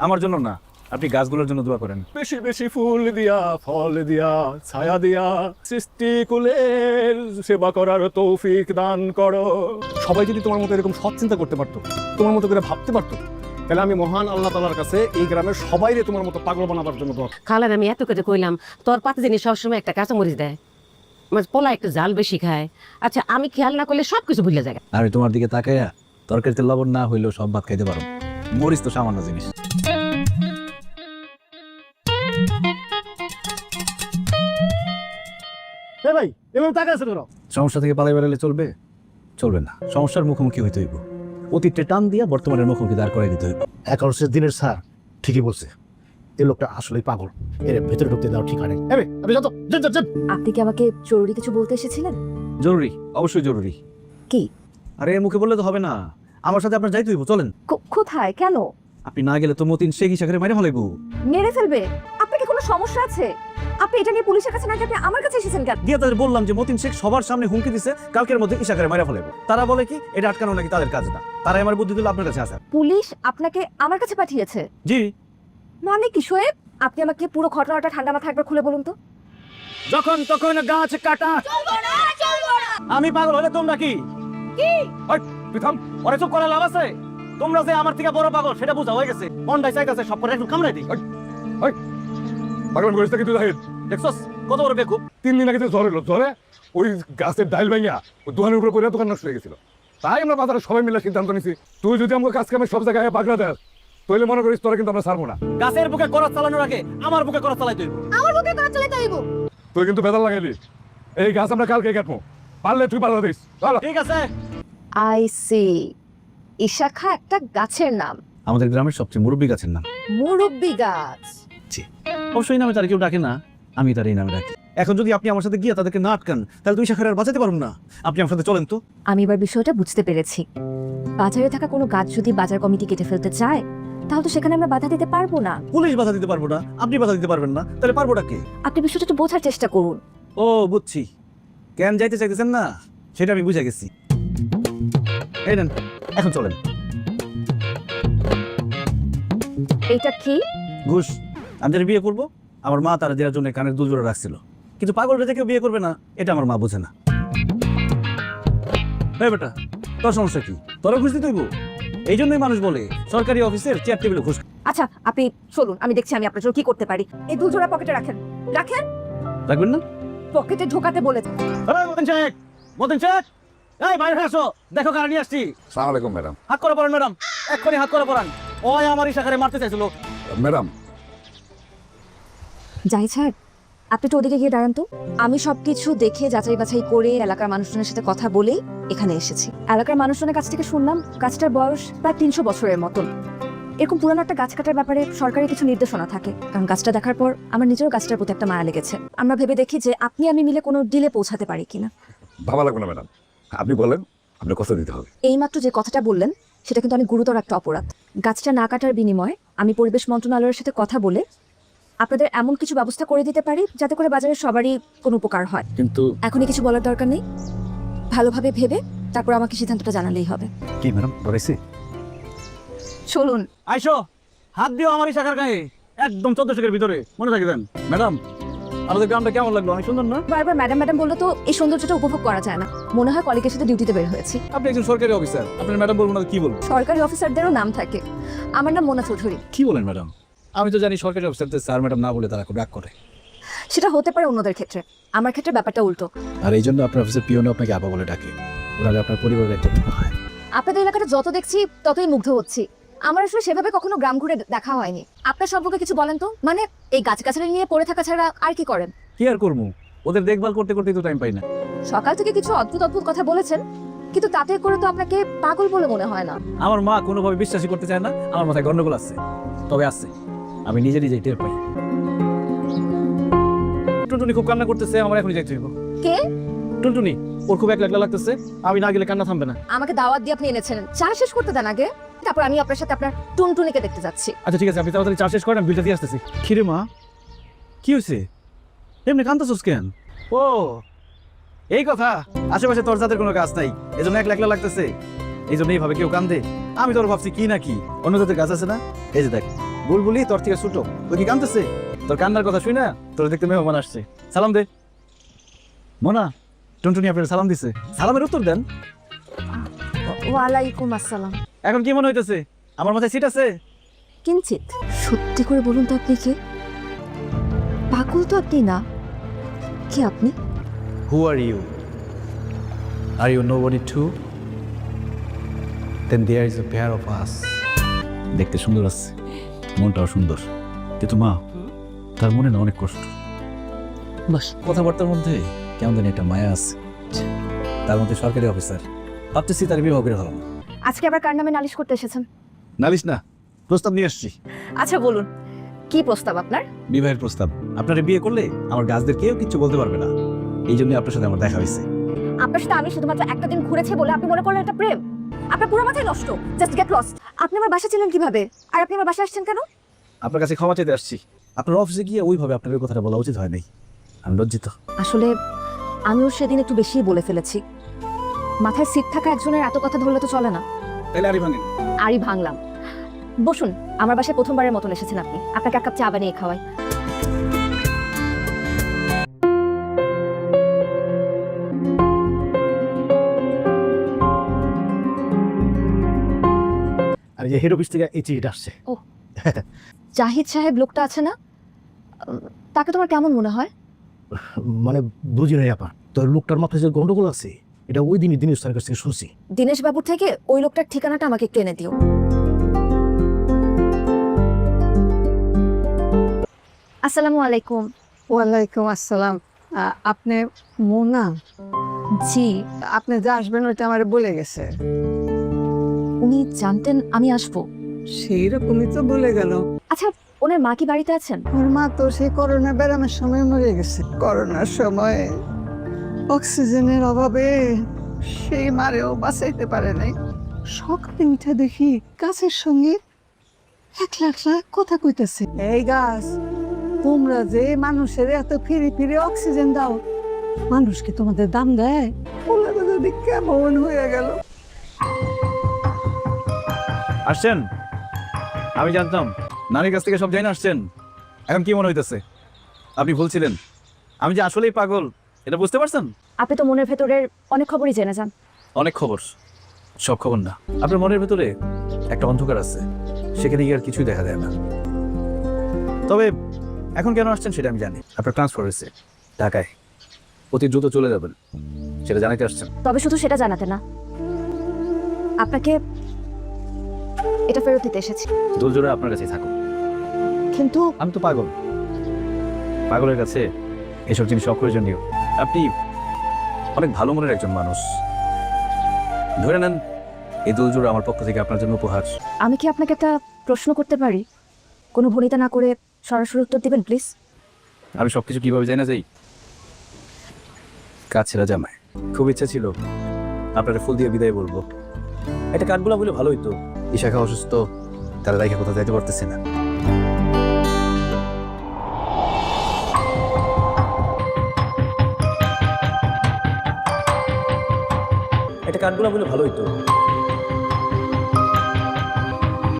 আমার জন্য না, আপনি গাছগুলোর জন্য দোয়া করেন। বেশি বেশি ফুল দিয়া ফল দিয়া ছায়া দিয়া সৃষ্টিকুলের সেবা করার তৌফিক দান করো। সবাই যদি তোমার মতো এরকম সৎ চিন্তা করতে পারতো, তোমার মতো করে ভাবতে পারতো, তাহলে আমি মহান আল্লাহ তাআলার কাছে এই গ্রামের সবাইরে তোমার মতো পাগল বানাবার জন্য দোয়া। খালার আমি এত করে কইলাম তোর পাতে জিনিস সবসময় একটা কাঁচামরিচ দেয়, পোলা একটু জাল বেশি খায়। আচ্ছা আমি খেয়াল না করলে সবকিছু ভুলে যায়। আমি তোমার দিকে তাকাইয়া তরকারিতে লবণ না হইলেও সব ভাত খাইতে পারো, মরিচ তো সামান্য জিনিস। ভাই এভাবে তাকায় আছে তোরা? সমস্যা থেকে পালাই বেড়ালে চলবে? চলবে না, সমস্যার মুখোমুখি হইতে হইব। অতীতটা টান দিয়া বর্তমানের মুখোমুখি দাঁড় করাই দিতে হইব। 11 দিনের স্যার ঠিকই বলছে, এই লোকটা আসলেই পাগল, এর ভেতরে ঢুকতে দাও ঠিকানা নেই। আপনি যত আপনি কি আমাকে জরুরি কিছু বলতে এসেছিলেন? জরুরি, অবশ্যই জরুরি। কি? আরে মুখে বললে তো হবে না, আমার সাথে আপনার যাইতে হইব, চলেন। কোথায়? কেন? আপনি না গেলে তো মতিন শেখ ইশাকে মাইরে ফেলাইবো। মেরে ফেলবে? আপনার কি কোনো সমস্যা আছে? আপনি এটা নিয়ে পুলিশের কাছে না গিয়ে আপনি আমার কাছে এসেছেন কেন? গিয়ে তাদের বললাম যে মতিন শেখ সবার সামনে হুমকি দিছে, কালকের মধ্যে ইশাকে মাইরা ফেলাইবো। তারা বলে কি এটা আটকানো নাকি তাদের কাজ না, তারাই আমার বুদ্ধি দিল আপনার কাছে আসার। পুলিশ আপনাকে আমার কাছে পাঠিয়েছে? জি। মানে কি শোয়েব, আপনি আমাকে পুরো ঘটনাটা ঠান্ডা মাথায় একবার খুলে বলুন তো। যখন তখন গাছ কাটা। আমি পাগল হলে তোমরা কি? ওই প্রথম ওরে চুপ করা লাভ আছে? তোমরা যে আমার থেকে বড় পাগল সেটা বোঝা হয়ে গেছে। মনটাই চাইতেছে সব করে একটু কামড়াই দিই। পাগল করিস কি তুই জাহিদ? দেখছস কত বড় বেকুব। 3 দিন আগে তো জ্বর এলো, জ্বরে ওই গাছের ডাইল ভাঙিয়া ওই দোকানের উপরে পড়ে দোকান নষ্ট হয়ে গেছিল। তাই আমরা বাজারে সবাই মিলে সিদ্ধান্ত নিছি, তুই যদি আমাকে কাজ কামে সব জায়গায় পাগলা দেস তাহলে মনে করিস তোরা কিন্তু আমরা ছাড়বো না। গাছের বুকে করাত চালানোর আগে আমার বুকে করাত চালাই তুই। আমার বুকে কাজ চালাতে হইব। তুই কিন্তু বেদাল লাগাইলি। এই গাছ আমরা কালকে কাটবো, পারলে তুই পাল্লা দিস। ঠিক আছে। আই সি, ইশাখা একটা গাছের নাম? আমাদের গ্রামের সবচেয়ে মুরব্বী গাছের নাম। মুরব্বি গাছ? জি। অবশ্যই নামে তার কেউ ডাকে না, আমি তার এই নামে ডাকি। এখন যদি আপনি আমার সাথে গিয়ে তাদেরকে না আটকান তাহলে দুই শাখার আর বাঁচাতে পারবো না। আপনি আমার সাথে চলেন তো। আমি এবার বিষয়টা বুঝতে পেরেছি। বাজারে থাকা কোনো গাছ যদি বাজার কমিটি কেটে ফেলতে চায় তাহলে তো সেখানে আমরা বাধা দিতে পারবো না। পুলিশ বাধা দিতে পারবো না, আপনি বাধা দিতে পারবেন না, তাহলে পারবোটা কে? আপনি বিষয়টা একটু বোঝার চেষ্টা করুন। ও বুঝছি, কেন যাইতে চাইতেছেন না সেটা আমি বুঝে গেছি। এই নেন, এখন চলেন। এইটা কি? ঘুষ। আমি যারা বিয়ে করবো আমার মা তারা দেওয়ার জন্য কানের দুল জোড়া রাখছিল, কিন্তু পাগল রেখে কেউ বিয়ে করবে না এটা আমার মা বোঝে না। এই বেটা, তোর সমস্যা কি? তোরা ঘুষ দিতে হইব? এই জন্যই মানুষ বলে সরকারি অফিসের চেয়ার টেবিলে ঘুষ। আচ্ছা আপনি চলুন, আমি দেখছি আমি আপনার জন্য কি করতে পারি। এই দুজোড়া পকেটে রাখেন। রাখেন। রাখবেন না? পকেটে ঢোকাতে বলেছে। মতিন শেখ, মতিন শেখ, এই বাইরে আসো, দেখো কারা নিয়ে আসছি। আসসালামু আলাইকুম ম্যাডাম। হাত করে পড়ান ম্যাডাম, এক্ষুনি হাত করে পড়ান। ওই আমার ইশাকারে মারতে চাইছিল। ম্যাডাম জাহিদ সাহেব, আপনি তো ওদিকে গিয়ে দাঁড়ান তো। আমি সবকিছু দেখে যাচাই বাছাই করে এলাকার মানুষজনের সাথে কথা বলেই এখানে এসেছি। এলাকার মানুষজনের কাছ থেকে শুনলাম গাছটার বয়স প্রায় 300 বছরের মতন। এরকম পুরানো একটা গাছ কাটার ব্যাপারে সরকারি কিছু নির্দেশনা থাকে, কারণ গাছটা দেখার পর আমার নিজেরও গাছটার প্রতি একটা মায়া লেগেছে। আমরা ভেবে দেখি যে আপনি আমি মিলে কোনো ডিলে পৌঁছাতে পারি কিনা। ভালো লাগবে না ম্যাডাম, আপনি বলেন আপনার কত দিতে হবে। এইমাত্র যে কথাটা বললেন সেটা কিন্তু অনেক গুরুতর একটা অপরাধ। গাছটা না কাটার বিনিময়ে আমি পরিবেশ মন্ত্রণালয়ের সাথে কথা বলে আপনাদের এমন কিছু ব্যবস্থা করে দিতে পারি যাতে করে বাজারের সবারই কোনো উপকার হয়। কিন্তু এখনই কিছু বলার দরকার নেই, ভালোভাবে ভেবে তারপর আমাকে সিদ্ধান্তটা জানালেই হবে। কি ম্যাডাম ধরেছি? চলুন। আইসো, হাত দিও আমার ইশাকার গায়ে, একদম 1400 ভিতরে, মনে থাকে দেন। ম্যাডাম আমাদের গ্রামটা কেমন লাগলো? অনেক সুন্দর না? বারবার ম্যাডাম ম্যাডাম বললে তো এই সৌন্দর্যটা উপভোগ করা যায় না। মনে হয় কলিগের সাথে ডিউটিতে বের হয়েছি। আপনি একজন সরকারি অফিসার, আপনার ম্যাডাম বলবো না কি বলবো? সরকারি অফিসারদেরও নাম থাকে। আমার নাম মোনা চৌধুরী। কি বলেন ম্যাডাম? আমি তো জানি সরকারি অফিসারদের স্যার ম্যাডাম না বলে তারা খুব রাগ করে। সেটা হতে পারে অন্যদের ক্ষেত্রে, আমার ক্ষেত্রে ব্যাপারটা উল্টো। আর এই জন্য আপনার অফিসের পিওনও আপনাকে আপা বলে ডাকে, ওরা আপনার পরিবারের একটা হয়। আপনাদের এলাকাটা যত দেখছি ততই মুগ্ধ হচ্ছি। আমার আসলে সেভাবে কখনো গ্রাম ঘুরে দেখা হয়নি। আপনার সম্পর্কে কিছু বলেন তো, মানে এই গাছগাছালি নিয়ে পড়ে থাকা ছাড়া আর কি করেন? কি আর করবো, ওদের দেখভাল করতে করতেই তো টাইম পাই না। সকাল থেকে কিছু অদ্ভুত অদ্ভুত কথা বলেছেন, কিন্তু তাতে করে তো আপনাকে পাগল বলে মনে হয় না। আমার মা কোনোভাবে বিশ্বাসই করতে চায় না আমার মাথায় গন্ডগোল আছে, তবে আছে, আমি নিজে নিজেই টের পাই। টুনটুনি খুব কান্না করতেছে, আমার এখনই যাইতে হইব। কে? টুনটুনি, ওর খুব একলা একলা লাগতেছে, আমি না গেলে কান্না থামবে না। আমাকে দাওয়াত দিয়ে আপনি এনেছেন, চা শেষ করতে দেন আগে, তারপর আমি আপনার সাথে আপনার টুনটুনিকে দেখতে যাচ্ছি। আচ্ছা ঠিক আছে, আপনি তাড়াতাড়ি চা শেষ করেন, আমি বিলটা দিয়ে আসতেছি। খিরে মা, কি হয়েছে? এমনি কান্দতেছস কেন? ও এই কথা, আশেপাশে তোর যাদের কোনো কাজ নাই এজন্য একলা একলা লাগতেছে, এই জন্য এইভাবে কেউ কান্দে। আমি তোর ভাবছি কি না কি অন্য যাদের গাছ আছে না, এই যে দেখ বুলবুলি তোর থেকে ছোট, তুই কি কাঁদতেছে? তোর কান্নার কথা শুই না, তোর দেখতে মেহমান আসছে, সালাম দে। মোনা, টুনটুনি আপনার সালাম দিছে, সালামের উত্তর দেন। ওয়ালাইকুম আসসালাম। এখন কি মনে হইতেছে, আমার মাথায় সিট আছে? কিঞ্চিত। সত্যি করে বলুন তো আপনি কে? পাগল তো আপনি না। কি আপনি? Who are you? Are you nobody too? Then there is a pair of us. দেখতে সুন্দর আছে, মনটাও সুন্দর, কিন্তু মা তার মনে না অনেক কষ্ট। বস। কথাবার্তার মধ্যে কেমন জানি একটা মায়া আছে। তার মধ্যে সরকারি অফিসার, ভাবতেছি তার বিবাহ করে হলাম। আজকে আবার কার নামে নালিশ করতে এসেছেন? নালিশ না, প্রস্তাব নিয়ে আসছি। আচ্ছা বলুন, কি প্রস্তাব আপনার? বিবাহের প্রস্তাব। আপনারা বিয়ে করলে আমার গাছদের কেউ কিচ্ছু বলতে পারবে না, এই জন্য আপনার সাথে আমার দেখা হয়েছে। আপনার সাথে আমি শুধুমাত্র একটা দিন ঘুরেছি বলে আপনি মনে করলেন এটা প্রেম? আপনার পুরো মাথায় নষ্ট। Just get lost. আপনি আমার বাসা ছিলেন কিভাবে, আর আপনি আমার বাসা আসছেন কেন? আপনার কাছে ক্ষমা চাইতে আসছি। আপনার অফিসে গিয়ে ওইভাবে আপনার এই কথাটা বলা উচিত হয় নাই, আমি লজ্জিত। আসলে আমিও সেদিন একটু বেশিই বলে ফেলেছি। মাথায় সিট থাকা একজনের এত কথা ধরলে তো চলে না। তাহলে আরি ভাঙেন। আরই ভাঙলাম। বসুন, আমার বাসায় প্রথমবারের মতন এসেছেন আপনি। আপনাকে এক কাপ চা বানিয়ে খাওয়াই। আর এই যে হেড অফিস থেকে এই চিঠিটা আসছে। জাহিদ সাহেব লোকটা আছে না, তাকে তোমার কেমন মনে হয়? মানে বুঝি নাই আপা, তোর লোকটার মাথায় যে গন্ডগোল আছে এটা ওই দিনই দিনের কাছ থেকে শুনছি। দীনেশ বাবুর থেকে ওই লোকটার ঠিকানাটা আমাকে একটু এনে দিও। আসসালামু আলাইকুম। ওয়ালাইকুম আসসালাম। আপনি মোনা? জি। আপনি যে আসবেন ওইটা আমার বলে গেছে। উনি জানতেন আমি আসবো? সেই রকমই তো বলে গেল। আচ্ছা, ওনার মা কি বাড়িতে আছেন? ওর মা তো সেই করোনা ব্যারামের সময় মরে গেছে। করোনার সময় অক্সিজেনের অভাবে সেই মারেও বাঁচাইতে পারে নাই। সকালে উঠে দেখি গাছের সঙ্গে একলা একলা কথা কইতেছে, এই গাছ, তোমরা যে মানুষের এত ফিরে ফিরে অক্সিজেন দাও, মানুষ কি তোমাদের দাম দেয়? বলে যদি কেমন হয়ে গেল। আসছেন? আমি জানতাম নানির কাছ থেকে সব জানি আসছেন। এখন কি মনে হইতেছে? আপনি ভুলছিলেন, আমি যে আসলেই পাগল এটা বুঝতে পারছেন? আপনি তো মনের ভেতরের অনেক খবরই জেনে যান। অনেক খবর, সব খবর না। আপনার মনের ভেতরে একটা অন্ধকার আছে, সেখানে গিয়ে আর কিছুই দেখা যায় না। তবে এখন কেন আসছেন সেটা আমি জানি। আপনার ট্রান্সফার হয়েছে ঢাকায়, অতি দ্রুত চলে যাবেন, সেটা জানাতে আসছেন। তবে শুধু সেটা জানাতে না, আপনাকে এটা ফেরত দিতে এসেছি। দুলজোড়া আপনার কাছেই থাকুক। কিন্তু আমি তো পাগল, পাগলের কাছে এসব জিনিস অপ্রয়োজনীয়। আপনি অনেক ভালো মনের একজন মানুষ, ধরে নেন এই দুলজোড়া আমার পক্ষ থেকে আপনার জন্য উপহার। আমি কি আপনাকে একটা প্রশ্ন করতে পারি? কোনো ভনিতা না করে সরাসরি উত্তর দিবেন প্লিজ। আমি সবকিছু কিভাবে জানা যাই? কাজ ছেড়া জামাই, খুব ইচ্ছা ছিল আপনারা ফুল দিয়ে বিদায় বলবো। একটা কাঠগোলা বলে ভালো হইতো। ইশাখা অসুস্থ, তারা রাইখা কোথাও যাইতে পারতেছে না। একটা কাঠগোলা বলে ভালো হইতো।